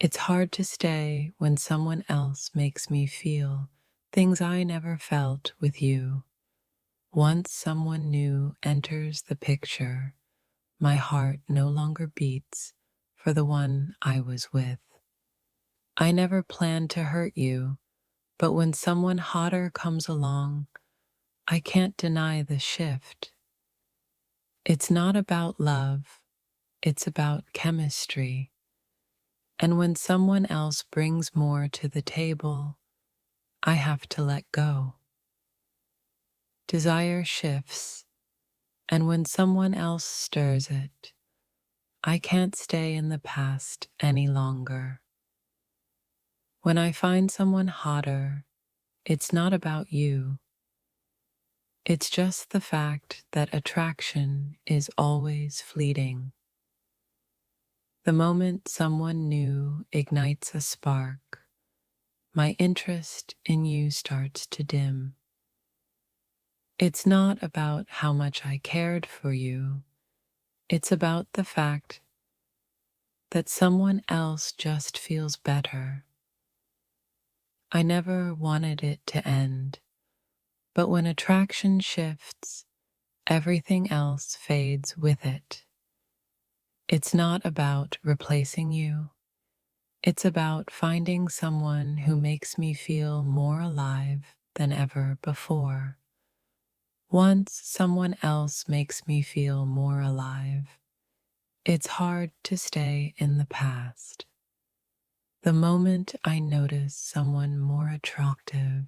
It's hard to stay when someone else makes me feel things I never felt with you. Once someone new enters the picture, my heart no longer beats for the one I was with. I never planned to hurt you, but when someone hotter comes along, I can't deny the shift. It's not about love, it's about chemistry. And when someone else brings more to the table, I have to let go. Desire shifts, and when someone else stirs it, I can't stay in the past any longer. When I find someone hotter, it's not about you. It's just the fact that attraction is always fleeting. The moment someone new ignites a spark, my interest in you starts to dim. It's not about how much I cared for you. It's about the fact that someone else just feels better. I never wanted it to end, but when attraction shifts, everything else fades with it. It's not about replacing you. It's about finding someone who makes me feel more alive than ever before. Once someone else makes me feel more alive, it's hard to stay in the past. The moment I notice someone more attractive,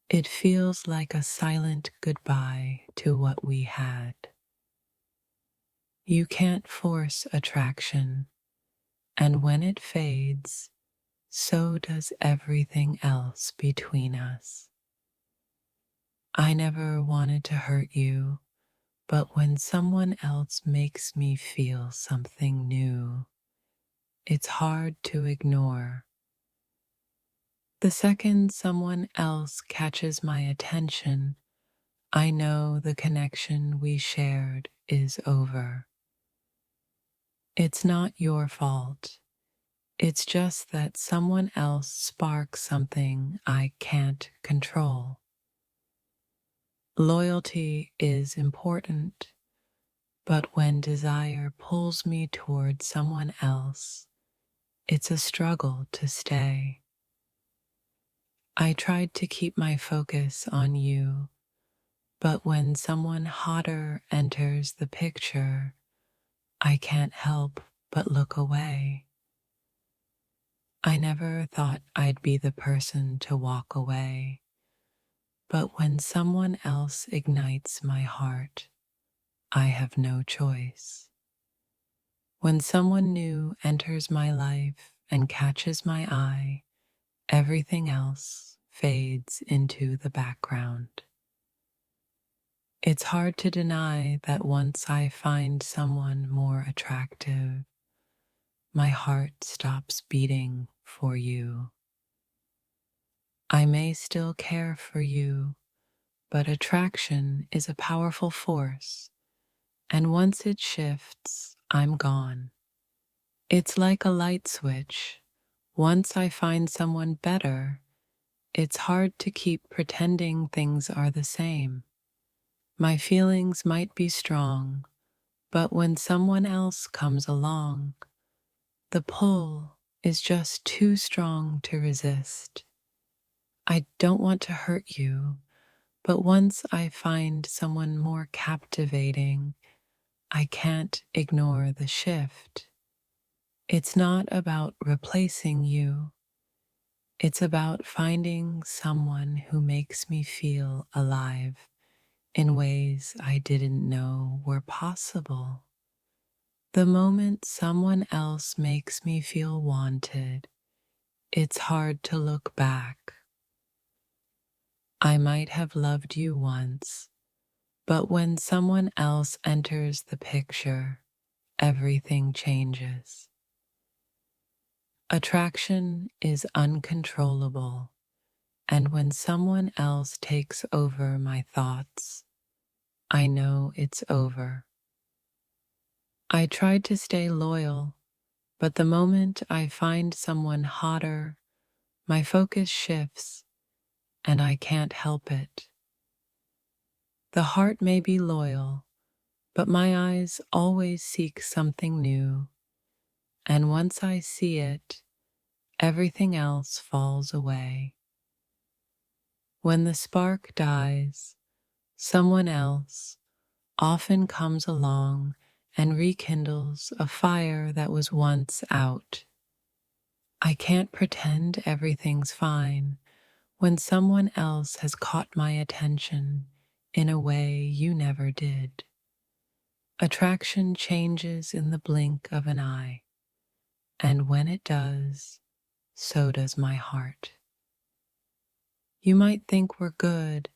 it feels like a silent goodbye to what we had. You can't force attraction, and when it fades, so does everything else between us. I never wanted to hurt you, but when someone else makes me feel something new, it's hard to ignore. The second someone else catches my attention, I know the connection we shared is over. It's not your fault. It's just that someone else sparks something I can't control. Loyalty is important, but when desire pulls me toward someone else, it's a struggle to stay. I tried to keep my focus on you, but when someone hotter enters the picture, I can't help but look away. I never thought I'd be the person to walk away, but when someone else ignites my heart, I have no choice. When someone new enters my life and catches my eye, everything else fades into the background. It's hard to deny that once I find someone more attractive, my heart stops beating for you. I may still care for you, but attraction is a powerful force, and once it shifts, I'm gone. It's like a light switch. Once I find someone better, it's hard to keep pretending things are the same. My feelings might be strong, but when someone else comes along, the pull is just too strong to resist. I don't want to hurt you, but once I find someone more captivating, I can't ignore the shift. It's not about replacing you. It's about finding someone who makes me feel alive in ways I didn't know were possible. The moment someone else makes me feel wanted, it's hard to look back. I might have loved you once, but when someone else enters the picture, everything changes. Attraction is uncontrollable, and when someone else takes over my thoughts, I know it's over. I tried to stay loyal, But the moment I find someone hotter, my focus shifts and I can't help it. The heart may be loyal, but my eyes always seek something new, and once I see it, everything else falls away. When the spark dies, someone else often comes along and rekindles a fire that was once out. I can't pretend everything's fine when someone else has caught my attention in a way you never did. Attraction changes in the blink of an eye, and when it does, so does my heart. You might think we're good,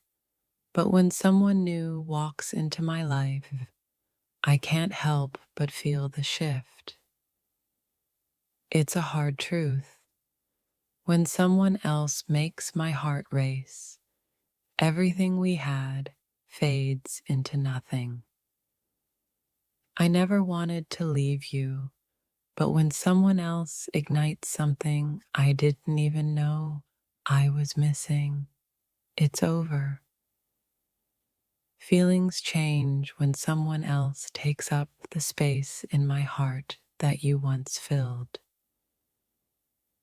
but when someone new walks into my life, I can't help but feel the shift. It's a hard truth. When someone else makes my heart race, everything we had fades into nothing. I never wanted to leave you, but when someone else ignites something I didn't even know I was missing, it's over. Feelings change when someone else takes up the space in my heart that you once filled.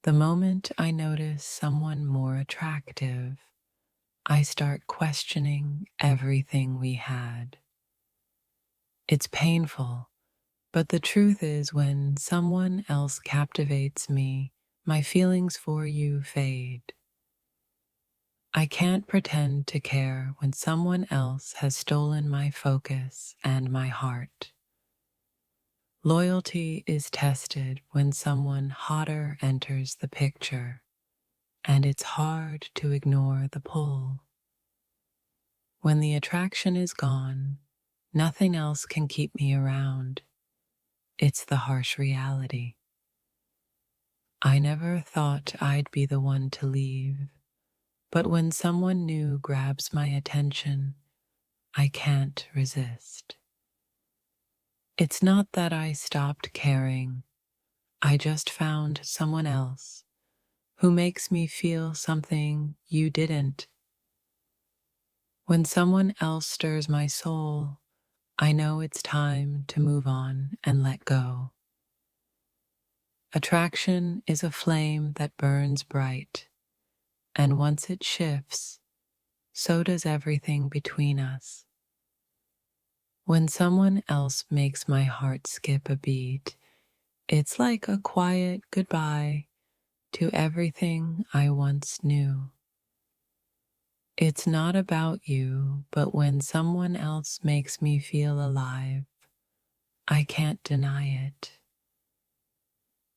The moment I notice someone more attractive, I start questioning everything we had. It's painful, but the truth is when someone else captivates me, my feelings for you fade. I can't pretend to care when someone else has stolen my focus and my heart. Loyalty is tested when someone hotter enters the picture, and it's hard to ignore the pull. When the attraction is gone, nothing else can keep me around. It's the harsh reality. I never thought I'd be the one to leave, but when someone new grabs my attention, I can't resist. It's not that I stopped caring, I just found someone else who makes me feel something you didn't. When someone else stirs my soul, I know it's time to move on and let go. Attraction is a flame that burns bright, and once it shifts, so does everything between us. When someone else makes my heart skip a beat, it's like a quiet goodbye to everything I once knew. It's not about you, but when someone else makes me feel alive, I can't deny it.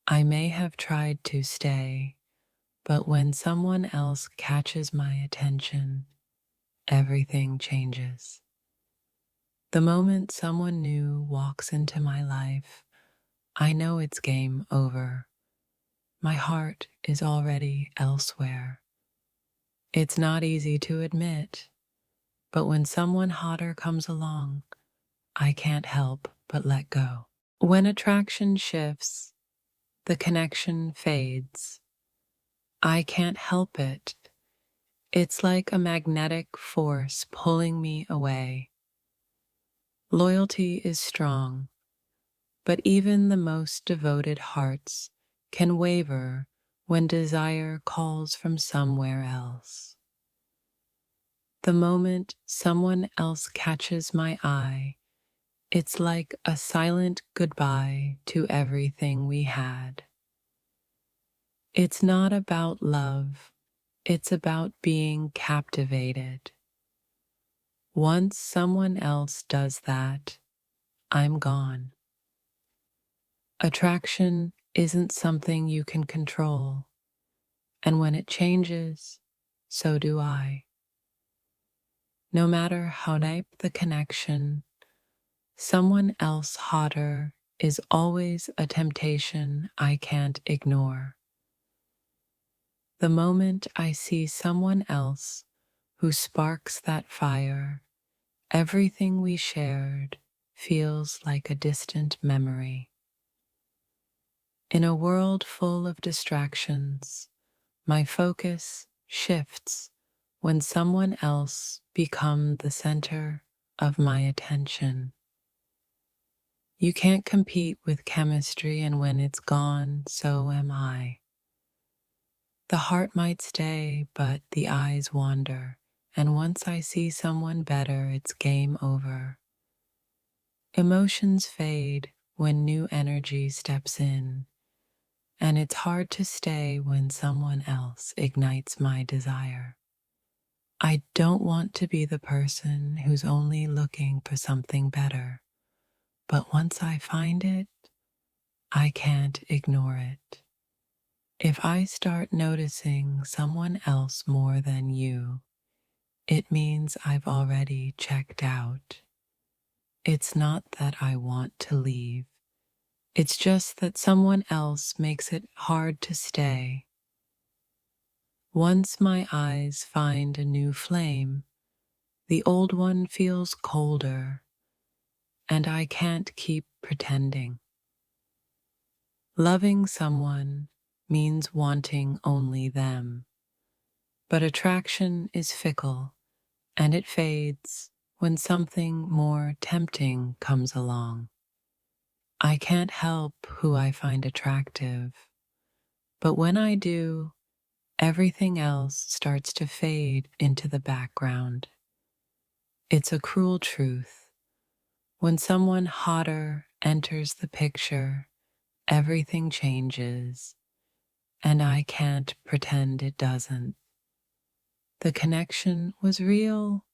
I may have tried to stay, but when someone else catches my attention, everything changes. The moment someone new walks into my life, I know it's game over. My heart is already elsewhere. It's not easy to admit, but when someone hotter comes along, I can't help but let go. When attraction shifts, the connection fades. I can't help it. It's like a magnetic force pulling me away. Loyalty is strong, but even the most devoted hearts can waver when desire calls from somewhere else. The moment someone else catches my eye, it's like a silent goodbye to everything we had. It's not about love, it's about being captivated. Once someone else does that, I'm gone. Attraction isn't something you can control, and when it changes, so do I. No matter how deep the connection, someone else hotter is always a temptation I can't ignore. The moment I see someone else who sparks that fire, everything we shared feels like a distant memory. In a world full of distractions, my focus shifts when someone else becomes the center of my attention. You can't compete with chemistry, and when it's gone, so am I. The heart might stay, but the eyes wander, and once I see someone better, it's game over. Emotions fade when new energy steps in, and it's hard to stay when someone else ignites my desire. I don't want to be the person who's only looking for something better, but once I find it, I can't ignore it. If I start noticing someone else more than you, it means I've already checked out. It's not that I want to leave. It's just that someone else makes it hard to stay. Once my eyes find a new flame, the old one feels colder, and I can't keep pretending. Loving someone means wanting only them, but attraction is fickle, and it fades when something more tempting comes along. I can't help who I find attractive, but when I do, everything else starts to fade into the background. It's a cruel truth. When someone hotter enters the picture, everything changes, and I can't pretend it doesn't. The connection was real,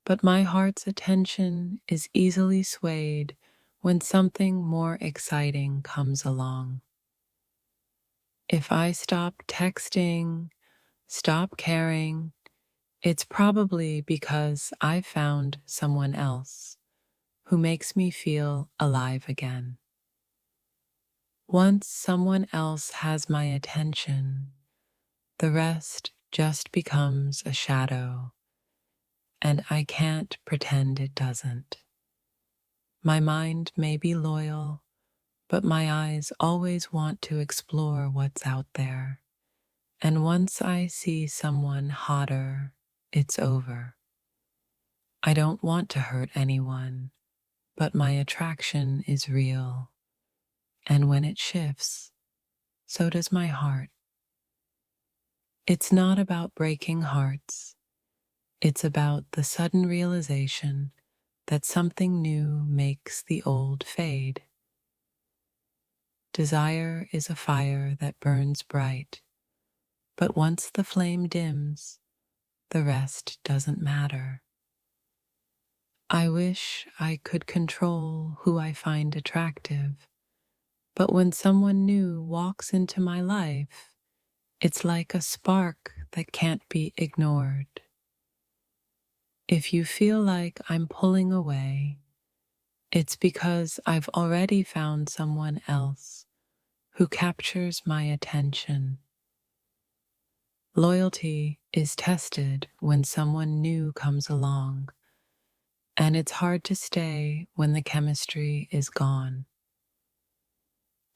but my heart's attention is easily swayed when something more exciting comes along. If I stop texting, stop caring, it's probably because I found someone else who makes me feel alive again. Once someone else has my attention, the rest just becomes a shadow, and I can't pretend it doesn't. My mind may be loyal, but my eyes always want to explore what's out there. And once I see someone hotter, it's over. I don't want to hurt anyone, but my attraction is real. And when it shifts, so does my heart. It's not about breaking hearts. It's about the sudden realization that something new makes the old fade. Desire is a fire that burns bright, but once the flame dims, the rest doesn't matter. I wish I could control who I find attractive, but when someone new walks into my life, it's like a spark that can't be ignored. If you feel like I'm pulling away, it's because I've already found someone else who captures my attention. Loyalty is tested when someone new comes along, and it's hard to stay when the chemistry is gone.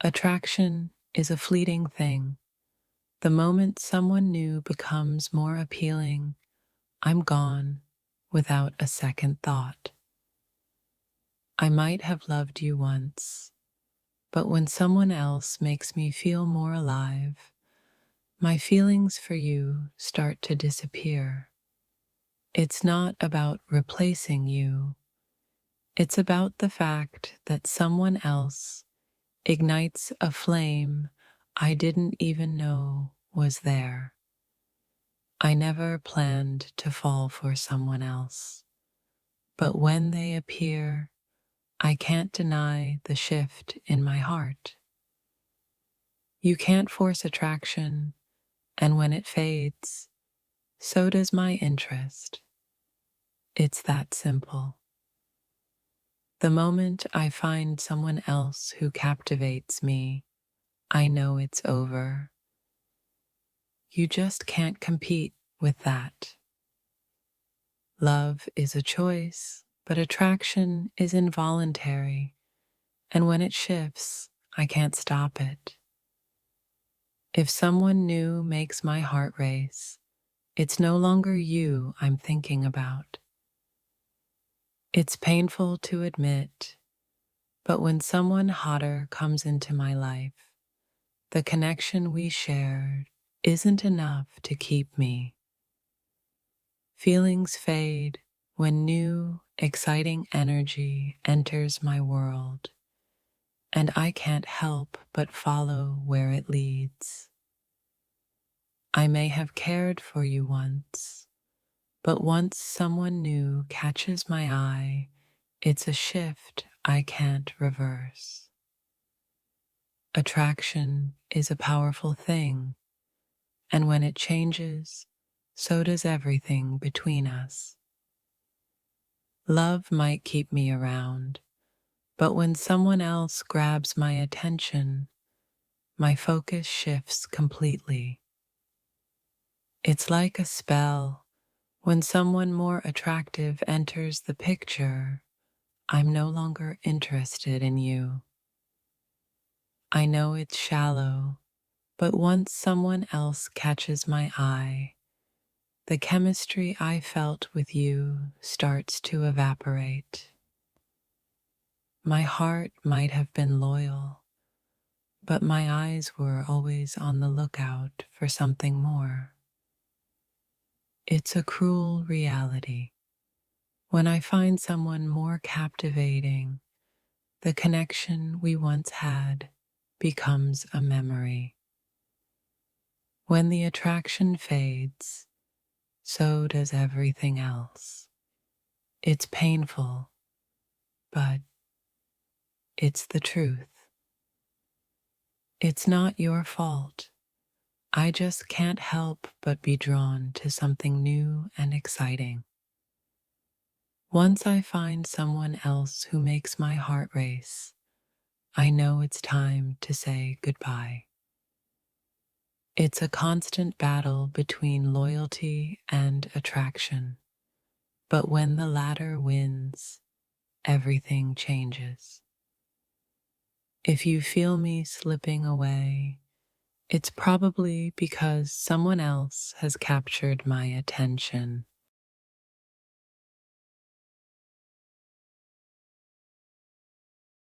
Attraction is a fleeting thing. The moment someone new becomes more appealing, I'm gone without a second thought. I might have loved you once, but when someone else makes me feel more alive, my feelings for you start to disappear. It's not about replacing you. It's about the fact that someone else ignites a flame I didn't even know was there. I never planned to fall for someone else, but when they appear, I can't deny the shift in my heart. You can't force attraction, and when it fades, so does my interest. It's that simple. The moment I find someone else who captivates me, I know it's over. You just can't compete with that. Love is a choice, but attraction is involuntary, and when it shifts, I can't stop it. If someone new makes my heart race, it's no longer you I'm thinking about. It's painful to admit, but when someone hotter comes into my life, the connection we shared isn't enough to keep me. Feelings fade when new, exciting energy enters my world, and I can't help but follow where it leads. I may have cared for you once, but once someone new catches my eye, it's a shift I can't reverse. Attraction is a powerful thing, and when it changes, so does everything between us. Love might keep me around, but when someone else grabs my attention, my focus shifts completely. It's like a spell. When someone more attractive enters the picture, I'm no longer interested in you. I know it's shallow, but once someone else catches my eye, the chemistry I felt with you starts to evaporate. My heart might have been loyal, but my eyes were always on the lookout for something more. It's a cruel reality. When I find someone more captivating, the connection we once had becomes a memory. When the attraction fades, so does everything else. It's painful, but it's the truth. It's not your fault. I just can't help but be drawn to something new and exciting. Once I find someone else who makes my heart race, I know it's time to say goodbye. It's a constant battle between loyalty and attraction, but when the latter wins, everything changes. If you feel me slipping away, it's probably because someone else has captured my attention.